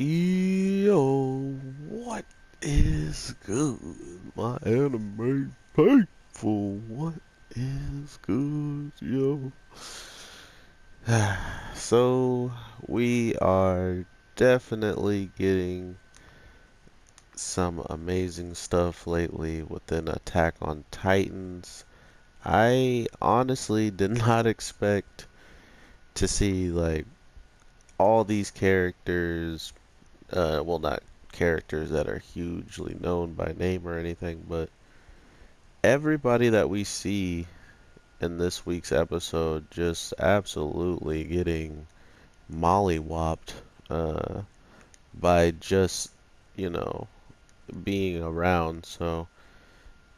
Yo, what is good, my anime faithful? What is good, yo? So, we are definitely getting some amazing stuff lately within Attack on Titans. I honestly did not expect to see, like, all these characters, well, not characters that are hugely known by name or anything, but everybody that we see in this week's episode just absolutely getting mollywopped uh, by just, you know, being around. So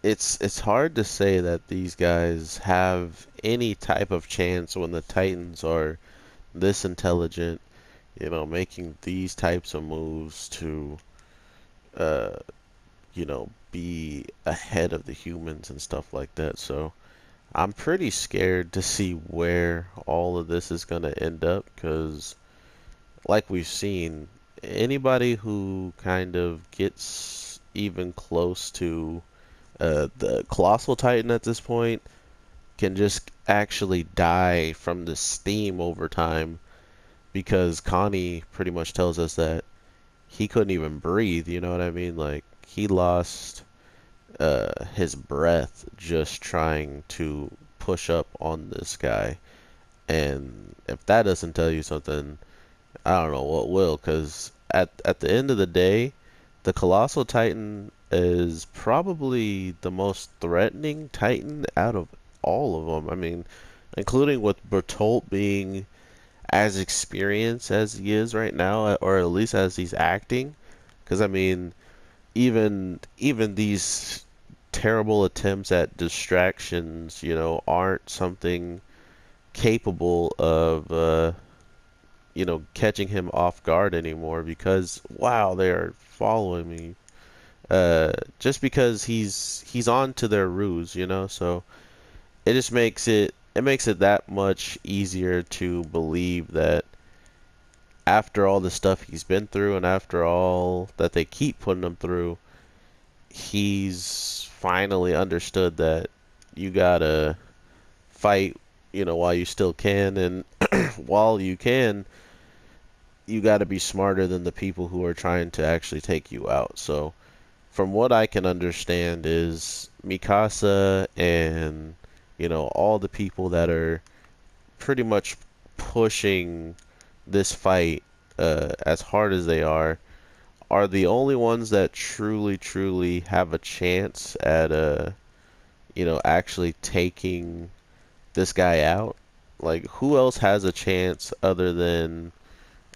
it's hard to say that these guys have any type of chance when the Titans are this intelligent, making these types of moves to uh, be ahead of the humans and stuff like that. So I'm pretty scared to see where all of this is going to end up because, like we've seen, anybody who kind of gets even close to the Colossal Titan at this point can just actually die from the steam over time because Connie pretty much tells us that he couldn't even breathe, you know what I mean? Like, he lost his breath just trying to push up on this guy. And if that doesn't tell you something, I don't know what will. Because at the end of the day, the Colossal Titan is probably the most threatening Titan out of all of them. I mean, including with Bertolt being as experienced as he is right now, or at least as he's acting. Because I mean, even these terrible attempts at distractions, aren't something capable of catching him off guard anymore because wow, they are following me. Just because he's on to their ruse, so it just makes it that much easier to believe that after all the stuff he's been through and after all that they keep putting him through, he's finally understood that you gotta fight, while you still can, and while you can, you gotta be smarter than the people who are trying to actually take you out. So, from what I can understand, is Mikasa and all the people that are pretty much pushing this fight as hard as they are the only ones that truly have a chance at actually taking this guy out. Like, who else has a chance other than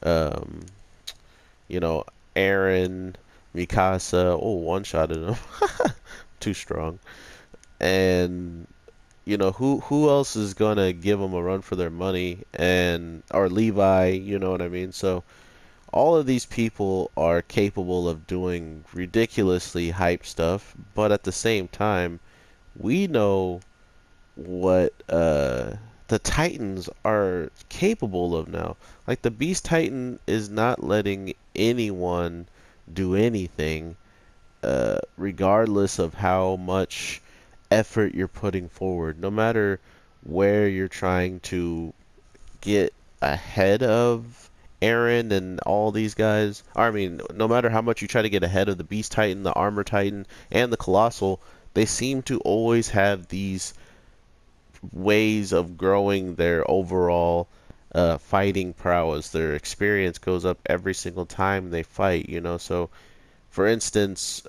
um you know Aaron, Mikasa? Oh, one shot at him. Too strong. And who else is gonna give them a run for their money? And or Levi, you know what I mean? So all of these people are capable of doing ridiculously hype stuff, but at the same time, we know what the Titans are capable of now. Like, the Beast Titan is not letting anyone do anything, regardless of how much effort you're putting forward. No matter where you're trying to get ahead of Aaron and all these guys. I mean, no matter how much you try to get ahead of the Beast Titan, the Armor Titan, and the Colossal, they seem to always have these ways of growing their overall fighting prowess. Their experience goes up every single time they fight, So, for instance,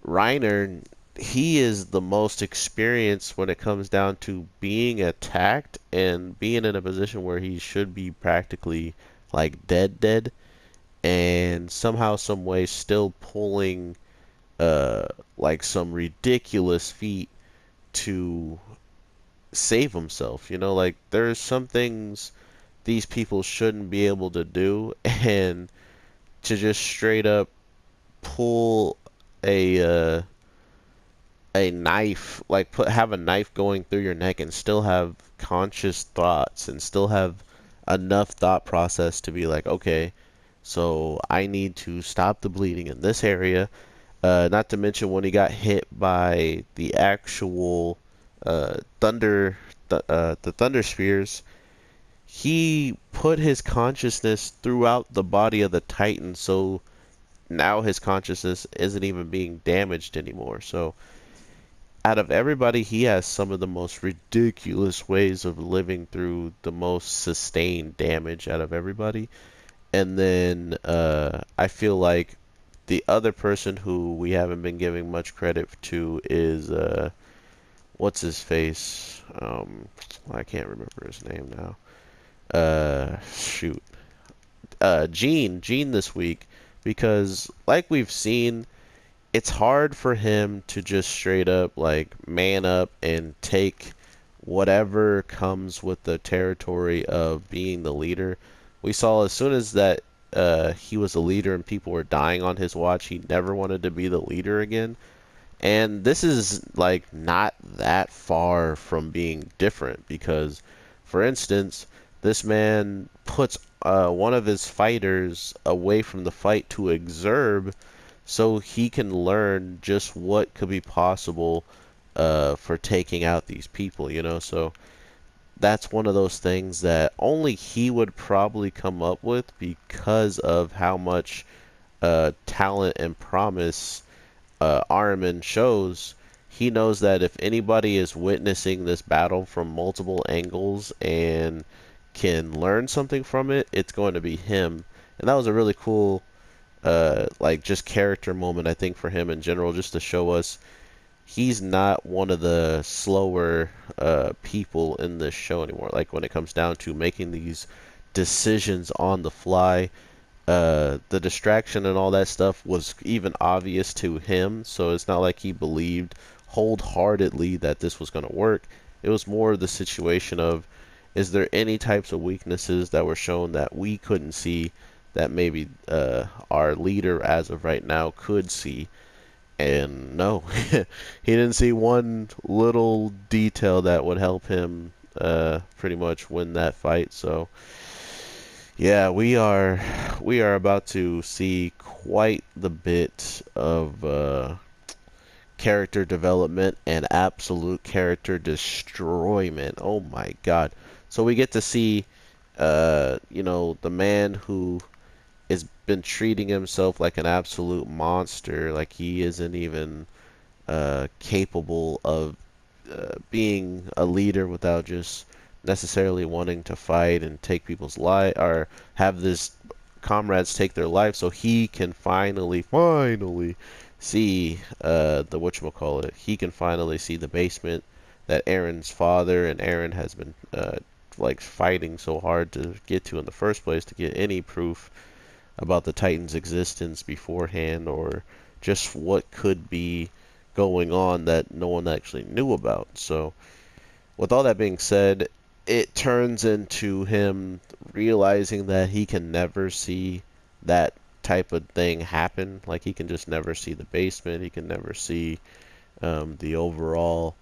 Reiner, he is the most experienced when it comes down to being attacked and being in a position where he should be practically like dead, and somehow, some way, still pulling uh like some ridiculous feat to save himself. Like, there's some things these people shouldn't be able to do, and to just straight up pull a knife, like have a knife going through your neck and still have conscious thoughts and still have enough thought process to be like, okay, So I need to stop the bleeding in this area. Not to mention when he got hit by the actual thunder, the thunder spheres, he put his consciousness throughout the body of the Titan, so now his consciousness isn't even being damaged anymore. So out of everybody, he has some of the most ridiculous ways of living through the most sustained damage out of everybody. And then I feel like the other person who we haven't been giving much credit to is what's his face? I can't remember his name now. Shoot. Gene this week, because like we've seen, it's hard for him to just straight up like man up and take whatever comes with the territory of being the leader. We saw as soon as that he was a leader and people were dying on his watch, he never wanted to be the leader again. And this is like not that far from being different because, for instance, this man puts one of his fighters away from the fight to exurb so he can learn just what could be possible for taking out these people, you know? So that's one of those things that only he would probably come up with because of how much talent and promise Armin shows. He knows that if anybody is witnessing this battle from multiple angles and can learn something from it, it's going to be him. And that was a really cool like just character moment I think for him in general, just to show us he's not one of the slower people in this show anymore. Like when it comes down to making these decisions on the fly, the distraction and all that stuff was even obvious to him, so it's not like he believed wholeheartedly that this was going to work. It was more the situation of, is there any types of weaknesses that were shown that we couldn't see that maybe our leader as of right now could see? And no, he didn't see one little detail that would help him pretty much win that fight. So yeah, we are about to see quite the bit of character development and absolute character destroyment. Oh my God. So we get to see the man who has been treating himself like an absolute monster, like he isn't even capable of being a leader without just necessarily wanting to fight and take people's life or have this comrades take their life, so he can finally see the whatchamacallit. He can finally see the basement that Aaron's father and Aaron has been like fighting so hard to get to in the first place, to get any proof about the Titans' existence beforehand, or just what could be going on that no one actually knew about. So with all that being said, it turns into him realizing that he can never see that type of thing happen. Like he can just never see the basement. He can never see the overall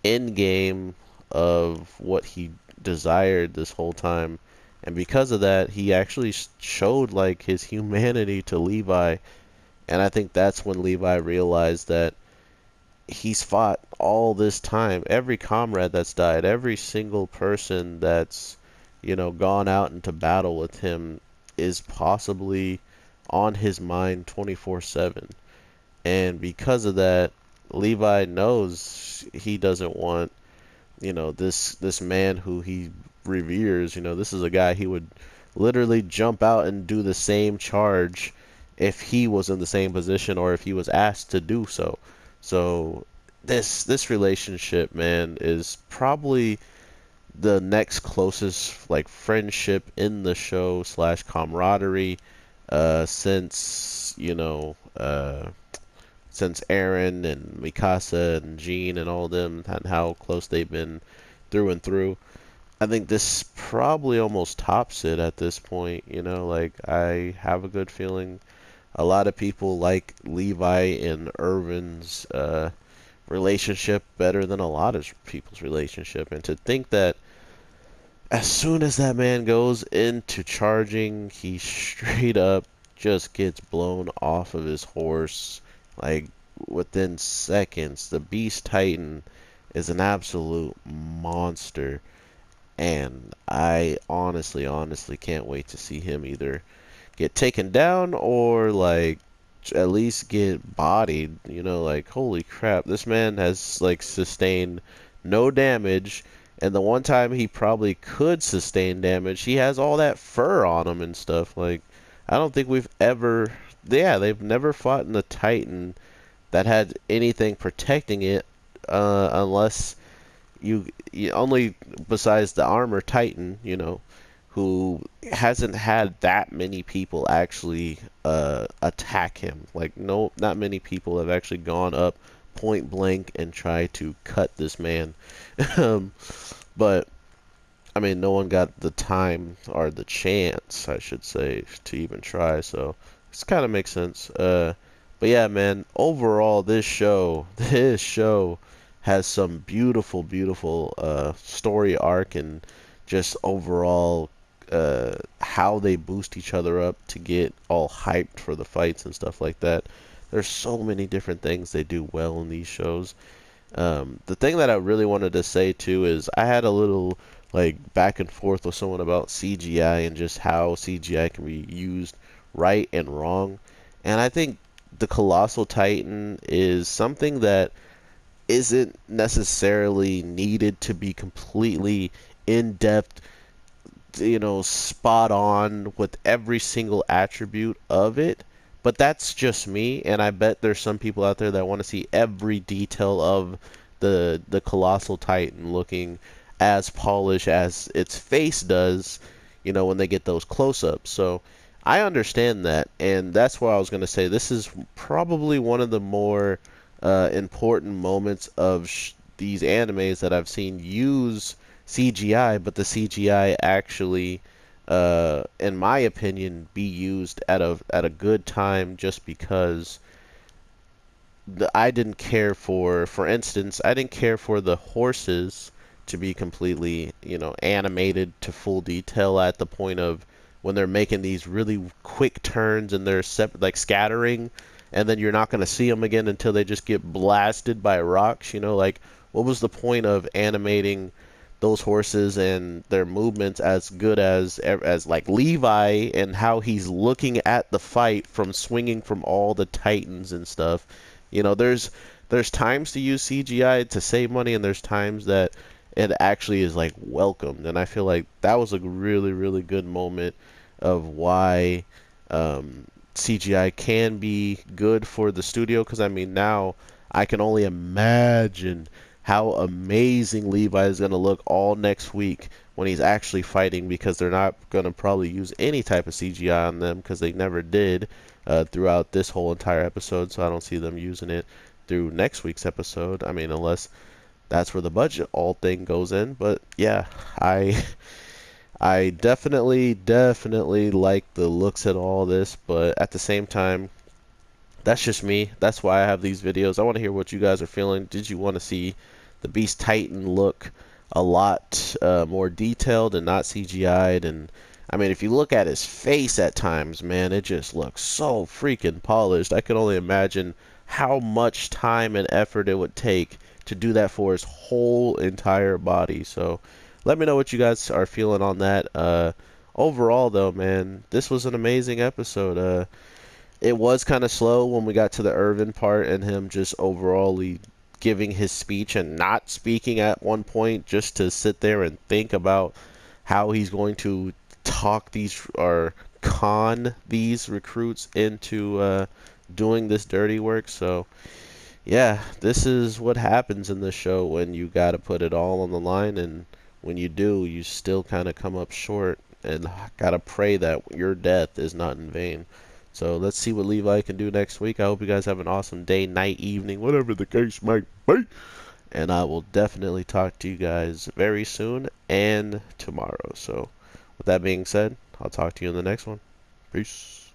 end game of what he desired this whole time. And because of that, he actually showed like his humanity to Levi. And I think that's when Levi realized that he's fought all this time. Every comrade that's died, every single person that's, gone out into battle with him is possibly on his mind 24/7. And because of that, Levi knows he doesn't want, this man who he reveres. This is a guy he would literally jump out and do the same charge if he was in the same position or if he was asked to do so. So this relationship, man, is probably the next closest like friendship in the show slash camaraderie since since Aaron and Mikasa and Jean and all them, and how close they've been through and through. I think this probably almost tops it at this point. Like I have a good feeling a lot of people like Levi and Irvin's relationship better than a lot of people's relationship. And to think that As soon as that man goes into charging, he straight up just gets blown off of his horse like within seconds. The Beast Titan is an absolute monster, and I honestly can't wait to see him either get taken down or like at least get bodied. You know, like holy crap, this man has like sustained no damage, and the one time he probably could sustain damage, he has all that fur on him and stuff. Like, I don't think we've ever, yeah, they've never fought in the Titan that had anything protecting it, unless you only besides the armor Titan, you know, who hasn't had that many people actually attack him. Like no, not many people have actually gone up point blank and tried to cut this man. um, but I mean, no one got the time or the chance, I should say, to even try. So this kind of makes sense. But yeah, man. Overall, this show has some beautiful story arc and just overall how they boost each other up to get all hyped for the fights and stuff like that. There's so many different things they do well in these shows. The thing that I really wanted to say too is I had a little like back and forth with someone about CGI and just how CGI can be used right and wrong. And I think the Colossal Titan is something that isn't necessarily needed to be completely in depth, you know, spot on with every single attribute of it. But that's just me, and I bet there's some people out there that want to see every detail of the colossal titan looking as polished as its face does, you know, when they get those close-ups. So I understand that, and that's why I was going to say this is probably one of the more important moments of these animes that I've seen use CGI, but the CGI actually, in my opinion, be used at a good time just because I didn't care for instance, I didn't care for the horses to be completely, you know, animated to full detail at the point of when they're making these really quick turns and they're like scattering, and then you're not going to see them again until they just get blasted by rocks, you know, like what was the point of animating those horses and their movements as good as like Levi and how he's looking at the fight from swinging from all the titans and stuff. You know, there's times to use CGI to save money, and there's times that it actually is like welcomed. And I feel like that was a really good moment of why CGI can be good for the studio. Because I mean, now I can only imagine how amazing Levi is going to look all next week when he's actually fighting, because they're not going to probably use any type of CGI on them because they never did throughout this whole entire episode, so I don't see them using it through next week's episode. I mean, unless that's where the budget all thing goes in. But yeah, I I definitely like the looks at all this, but at the same time, that's just me. That's why I have these videos. I want to hear what you guys are feeling. Did you want to see the Beast Titan look a lot more detailed and not CGI'd? And I mean, if you look at his face at times, man, it just looks so freaking polished. I can only imagine how much time and effort it would take to do that for his whole entire body. So let me know what you guys are feeling on that. Overall, though, man, this was an amazing episode. It was kind of slow when we got to the Irvin part and him just overallly giving his speech and not speaking at one point, just to sit there and think about how he's going to talk these or con these recruits into doing this dirty work. So yeah, this is what happens in the show when you got to put it all on the line, and when you do, you still kind of come up short and got to pray that your death is not in vain. So let's see what Levi can do next week. I hope you guys have an awesome day, night, evening, whatever the case might be. And I will definitely talk to you guys very soon and tomorrow. So with that being said, I'll talk to you in the next one. Peace.